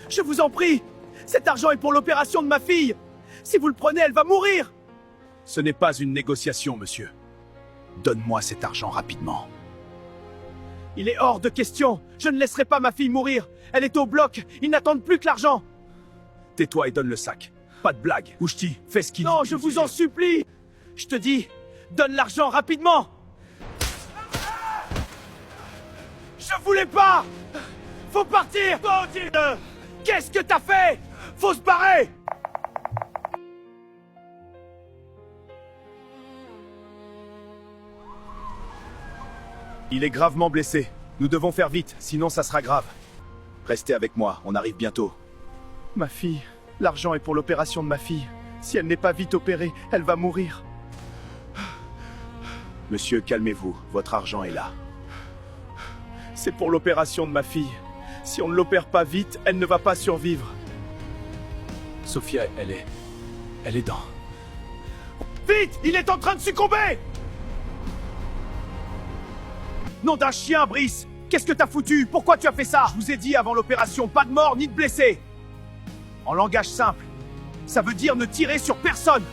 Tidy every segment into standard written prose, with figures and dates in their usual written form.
Je vous en prie! Cet argent est pour l'opération de ma fille! Si vous le prenez, elle va mourir! Ce n'est pas une négociation, monsieur. Donne-moi cet argent rapidement. Il est hors de question! Je ne laisserai pas ma fille mourir! Elle est au bloc! Ils n'attendent plus que l'argent! Tais-toi et donne le sac. Pas de blague. Ouchti, fais ce qu'il dit. Non, je vous en supplie! Je te dis, donne l'argent rapidement! Je voulais pas! Faut partir! Qu'est-ce que t'as fait? Faut se barrer! Il est gravement blessé. Nous devons faire vite, sinon ça sera grave. Restez avec moi, on arrive bientôt. Ma fille, l'argent est pour l'opération de ma fille. Si elle n'est pas vite opérée, elle va mourir. Monsieur, calmez-vous, votre argent est là. C'est pour l'opération de ma fille. Si on ne l'opère pas vite, elle ne va pas survivre. Sophia, elle est dans... Vite! Il est en train de succomber! Nom d'un chien, Brice! Qu'est-ce que t'as foutu? Pourquoi tu as fait ça? Je vous ai dit avant l'opération, pas de mort ni de blessés! En langage simple, ça veut dire ne tirer sur personne!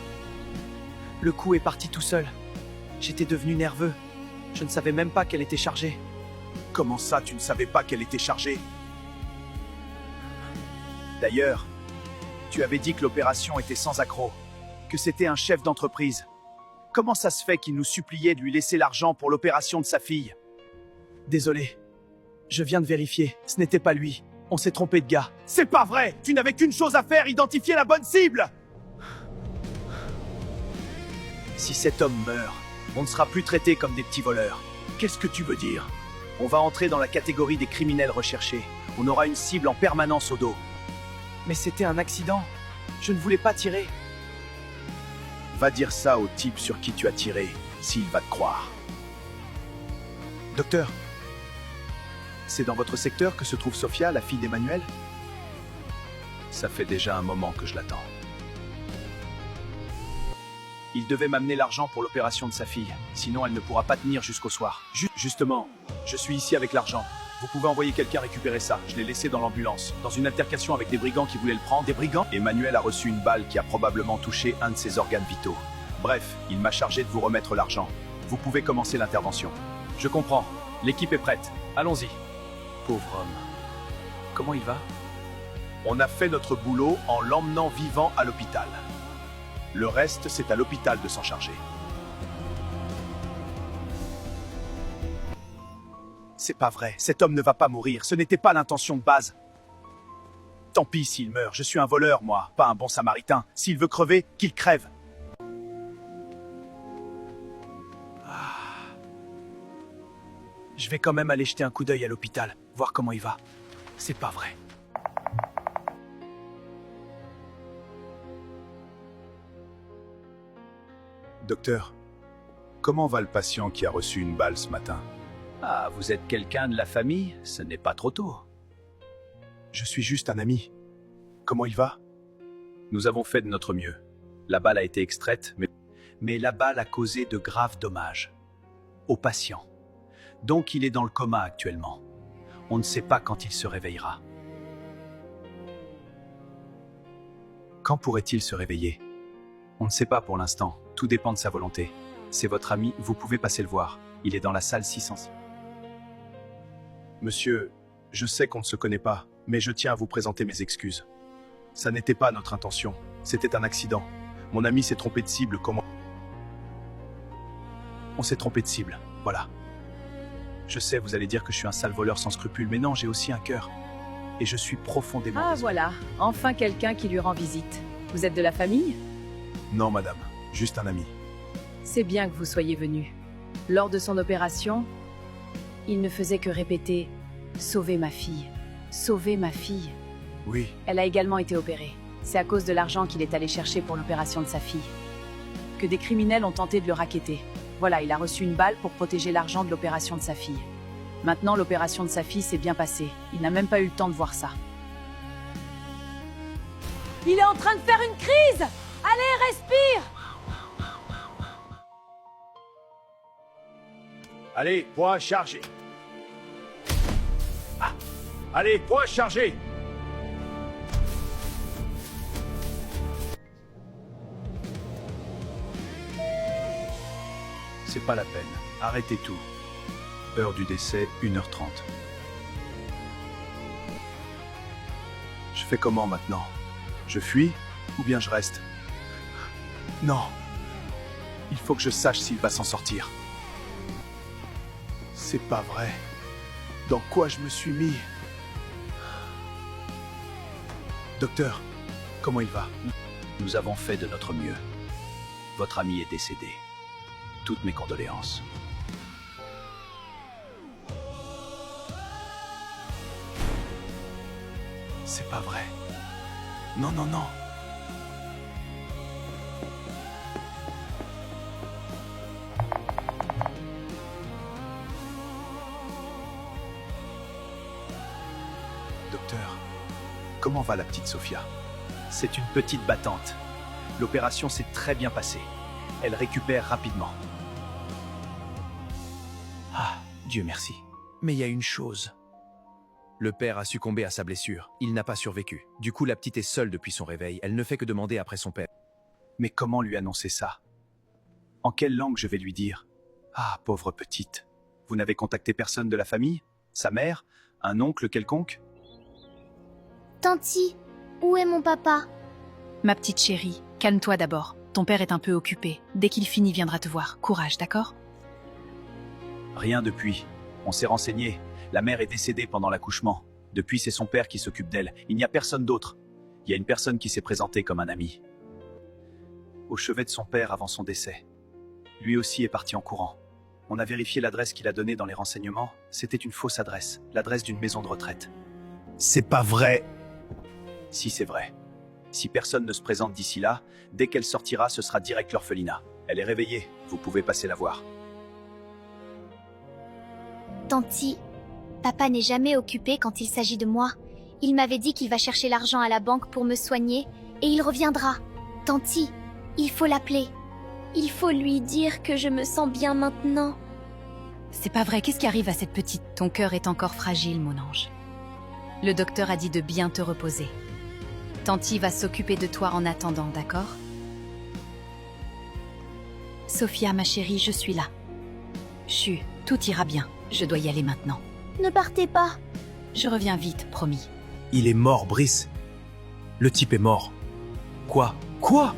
Le coup est parti tout seul. J'étais devenu nerveux. Je ne savais même pas qu'elle était chargée. Comment ça, tu ne savais pas qu'elle était chargée? D'ailleurs, tu avais dit que l'opération était sans accroc, que c'était un chef d'entreprise. Comment ça se fait qu'il nous suppliait de lui laisser l'argent pour l'opération de sa fille? Désolé. Je viens de vérifier, ce n'était pas lui. On s'est trompé de gars. C'est pas vrai! Tu n'avais qu'une chose à faire, identifier la bonne cible! Si cet homme meurt, on ne sera plus traité comme des petits voleurs. Qu'est-ce que tu veux dire? On va entrer dans la catégorie des criminels recherchés. On aura une cible en permanence au dos. Mais c'était un accident. Je ne voulais pas tirer. Va dire ça au type sur qui tu as tiré, s'il va te croire. Docteur, c'est dans votre secteur que se trouve Sophia, la fille d'Emmanuel? Ça fait déjà un moment que je l'attends. Il devait m'amener l'argent pour l'opération de sa fille, sinon elle ne pourra pas tenir jusqu'au soir. Justement, je suis ici avec l'argent. Vous pouvez envoyer quelqu'un récupérer ça. Je l'ai laissé dans l'ambulance, dans une altercation avec des brigands qui voulaient le prendre. Des brigands? Emmanuel a reçu une balle qui a probablement touché un de ses organes vitaux. Bref, il m'a chargé de vous remettre l'argent. Vous pouvez commencer l'intervention. Je comprends. L'équipe est prête. Allons-y. Pauvre homme. Comment il va? On a fait notre boulot en l'emmenant vivant à l'hôpital. Le reste, c'est à l'hôpital de s'en charger. C'est pas vrai, cet homme ne va pas mourir, ce n'était pas l'intention de base. Tant pis s'il meurt, je suis un voleur, moi, pas un bon samaritain. S'il veut crever, qu'il crève. Je vais quand même aller jeter un coup d'œil à l'hôpital, voir comment il va. C'est pas vrai. Docteur, comment va le patient qui a reçu une balle ce matin? Ah, vous êtes quelqu'un de la famille? Ce n'est pas trop tôt. Je suis juste un ami. Comment il va? Nous avons fait de notre mieux. La balle a été extraite, mais la balle a causé de graves dommages au patient. Donc il est dans le coma actuellement. On ne sait pas quand il se réveillera. Quand pourrait-il se réveiller? On ne sait pas pour l'instant. Tout dépend de sa volonté. C'est votre ami, vous pouvez passer le voir. Il est dans la salle 600. Monsieur, je sais qu'on ne se connaît pas, mais je tiens à vous présenter mes excuses. Ça n'était pas notre intention. C'était un accident. Mon ami s'est trompé de cible, comment? On s'est trompé de cible, voilà. Je sais, vous allez dire que je suis un sale voleur sans scrupules, mais non, j'ai aussi un cœur. Et je suis profondément désolé. Voilà, enfin quelqu'un qui lui rend visite. Vous êtes de la famille? Non, madame, juste un ami. C'est bien que vous soyez venu. Lors de son opération, il ne faisait que répéter « Sauvez ma fille, sauvez ma fille ». Oui. Elle a également été opérée. C'est à cause de l'argent qu'il est allé chercher pour l'opération de sa fille. Que des criminels ont tenté de le racketter. Voilà, il a reçu une balle pour protéger l'argent de l'opération de sa fille. Maintenant, l'opération de sa fille s'est bien passée. Il n'a même pas eu le temps de voir ça. Il est en train de faire une crise! Allez, respire! Allez, point chargé. Ah. Allez, point chargé. C'est pas la peine. Arrêtez tout. Heure du décès, 1h30. Je fais comment maintenant? Je fuis ou bien je reste? Non. Il faut que je sache s'il va s'en sortir. C'est pas vrai. Dans quoi je me suis mis? Docteur, comment il va? Nous avons fait de notre mieux. Votre ami est décédé. Toutes mes condoléances. C'est pas vrai. Non, non, non. Docteur, comment va la petite Sophia? C'est une petite battante. L'opération s'est très bien passée. Elle récupère rapidement. Ah, Dieu merci. Mais il y a une chose. Le père a succombé à sa blessure. Il n'a pas survécu. Du coup, la petite est seule depuis son réveil. Elle ne fait que demander après son père. Mais comment lui annoncer ça? En quelle langue je vais lui dire? Ah, pauvre petite. Vous n'avez contacté personne de la famille? Sa mère? Un oncle quelconque? Tanti, où est mon papa? Ma petite chérie, calme-toi d'abord. Ton père est un peu occupé. Dès qu'il finit, il viendra te voir. Courage, d'accord? Rien depuis. On s'est renseigné. La mère est décédée pendant l'accouchement. Depuis, c'est son père qui s'occupe d'elle. Il n'y a personne d'autre. Il y a une personne qui s'est présentée comme un ami. Au chevet de son père avant son décès. Lui aussi est parti en courant. On a vérifié l'adresse qu'il a donnée dans les renseignements. C'était une fausse adresse. L'adresse d'une maison de retraite. C'est pas vrai! Si, c'est vrai. Si personne ne se présente d'ici là, dès qu'elle sortira, ce sera direct l'orphelinat. Elle est réveillée. Vous pouvez passer la voir. Tanti, papa n'est jamais occupé quand il s'agit de moi. Il m'avait dit qu'il va chercher l'argent à la banque pour me soigner et il reviendra. Tanti, il faut l'appeler. Il faut lui dire que je me sens bien maintenant. C'est pas vrai, qu'est-ce qui arrive à cette petite? Ton cœur est encore fragile, mon ange. Le docteur a dit de bien te reposer. Tanti va s'occuper de toi en attendant, d'accord? Sophia, ma chérie, je suis là. Chut, tout ira bien. Je dois y aller maintenant. Ne partez pas. Je reviens vite, promis. Il est mort, Brice. Le type est mort. Quoi? Quoi?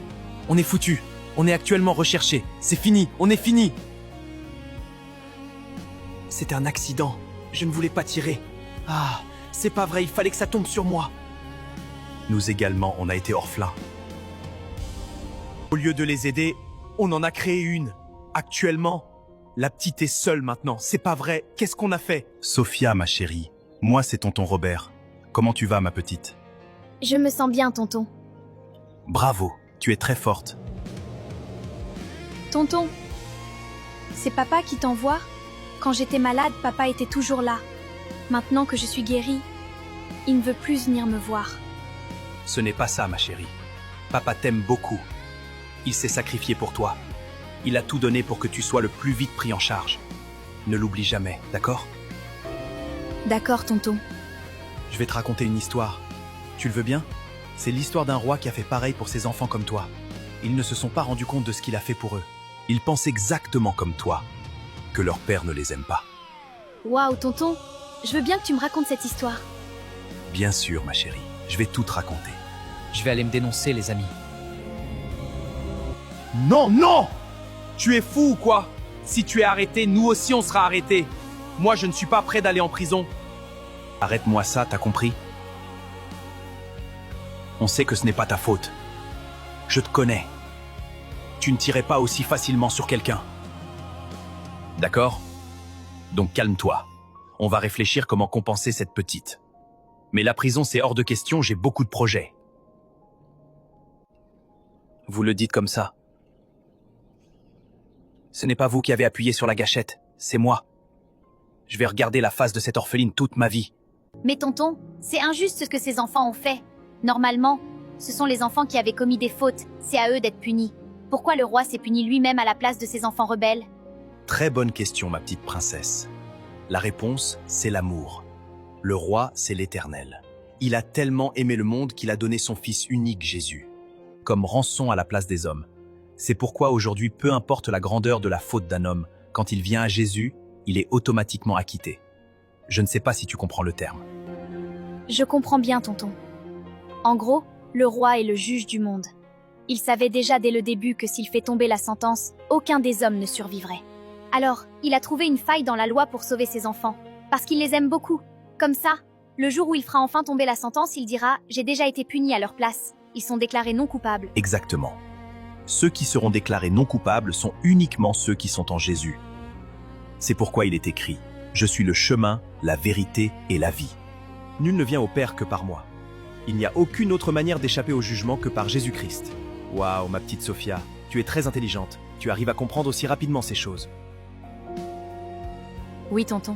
On est foutu. On est actuellement recherché. C'est fini. On est fini. C'était un accident. Je ne voulais pas tirer. Ah, c'est pas vrai. Il fallait que ça tombe sur moi. Nous également, on a été orphelins. Au lieu de les aider, on en a créé une. Actuellement, la petite est seule maintenant. C'est pas vrai. Qu'est-ce qu'on a fait? Sophia, ma chérie. Moi, c'est tonton Robert. Comment tu vas, ma petite? Je me sens bien, tonton. Bravo, tu es très forte. Tonton, c'est papa qui t'envoie? Quand j'étais malade, papa était toujours là. Maintenant que je suis guérie, il ne veut plus venir me voir. Ce n'est pas ça, ma chérie. Papa t'aime beaucoup. Il s'est sacrifié pour toi. Il a tout donné pour que tu sois le plus vite pris en charge. Ne l'oublie jamais, d'accord? D'accord, tonton. Je vais te raconter une histoire. Tu le veux bien? C'est l'histoire d'un roi qui a fait pareil pour ses enfants comme toi. Ils ne se sont pas rendus compte de ce qu'il a fait pour eux. Ils pensent exactement comme toi, que leur père ne les aime pas. Waouh, tonton, je veux bien que tu me racontes cette histoire. Bien sûr, ma chérie. Je vais tout te raconter. Je vais aller me dénoncer, les amis. Non, non! Tu es fou ou quoi? Si tu es arrêté, nous aussi on sera arrêtés. Moi, je ne suis pas prêt d'aller en prison. Arrête-moi ça, t'as compris? On sait que ce n'est pas ta faute. Je te connais. Tu ne tirais pas aussi facilement sur quelqu'un. D'accord? Donc calme-toi. On va réfléchir comment compenser cette petite. Mais la prison, c'est hors de question, j'ai beaucoup de projets. Vous le dites comme ça. Ce n'est pas vous qui avez appuyé sur la gâchette, c'est moi. Je vais regarder la face de cette orpheline toute ma vie. Mais tonton, c'est injuste ce que ces enfants ont fait. Normalement, ce sont les enfants qui avaient commis des fautes, c'est à eux d'être punis. Pourquoi le roi s'est puni lui-même à la place de ses enfants rebelles? Très bonne question, ma petite princesse. La réponse, c'est l'amour. Le roi, c'est l'Éternel. Il a tellement aimé le monde qu'il a donné son Fils unique, Jésus, comme rançon à la place des hommes. C'est pourquoi aujourd'hui, peu importe la grandeur de la faute d'un homme, Quand il vient à Jésus, il est automatiquement acquitté. Je ne sais pas si tu comprends le terme. Je comprends bien, tonton. En gros, le roi est le juge du monde. Il savait déjà dès le début que s'il fait tomber la sentence, aucun des hommes ne survivrait. Alors, il a trouvé une faille dans la loi pour sauver ses enfants, parce qu'il les aime beaucoup. Comme ça, le jour où il fera enfin tomber la sentence, il dira « J'ai déjà été puni à leur place. Ils sont déclarés non coupables. » Exactement. Ceux qui seront déclarés non coupables sont uniquement ceux qui sont en Jésus. C'est pourquoi il est écrit « Je suis le chemin, la vérité et la vie ». Nul ne vient au Père que par moi. Il n'y a aucune autre manière d'échapper au jugement que par Jésus-Christ. Waouh, ma petite Sophia, tu es très intelligente. Tu arrives à comprendre aussi rapidement ces choses. Oui, tonton.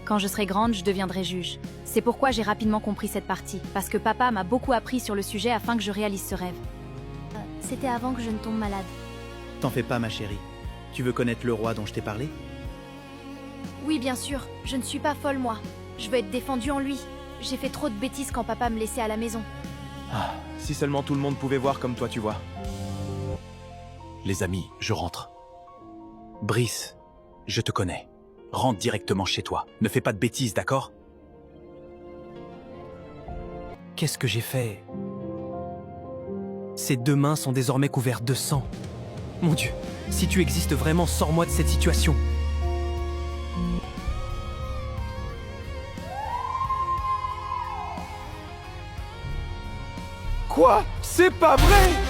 Quand je serai grande, je deviendrai juge. C'est pourquoi j'ai rapidement compris cette partie, parce que papa m'a beaucoup appris sur le sujet afin que je réalise ce rêve. C'était avant que je ne tombe malade. T'en fais pas, ma chérie. Tu veux connaître le roi dont je t'ai parlé? Oui, bien sûr. Je ne suis pas folle, moi. Je veux être défendue en lui. J'ai fait trop de bêtises quand papa me laissait à la maison. Ah, si seulement tout le monde pouvait voir comme toi tu vois. Les amis, je rentre. Brice, je te connais. Rentre directement chez toi. Ne fais pas de bêtises, d'accord? Qu'est-ce que j'ai fait? Ces deux mains sont désormais couvertes de sang. Mon Dieu, si tu existes vraiment, sors-moi de cette situation. Quoi? C'est pas vrai!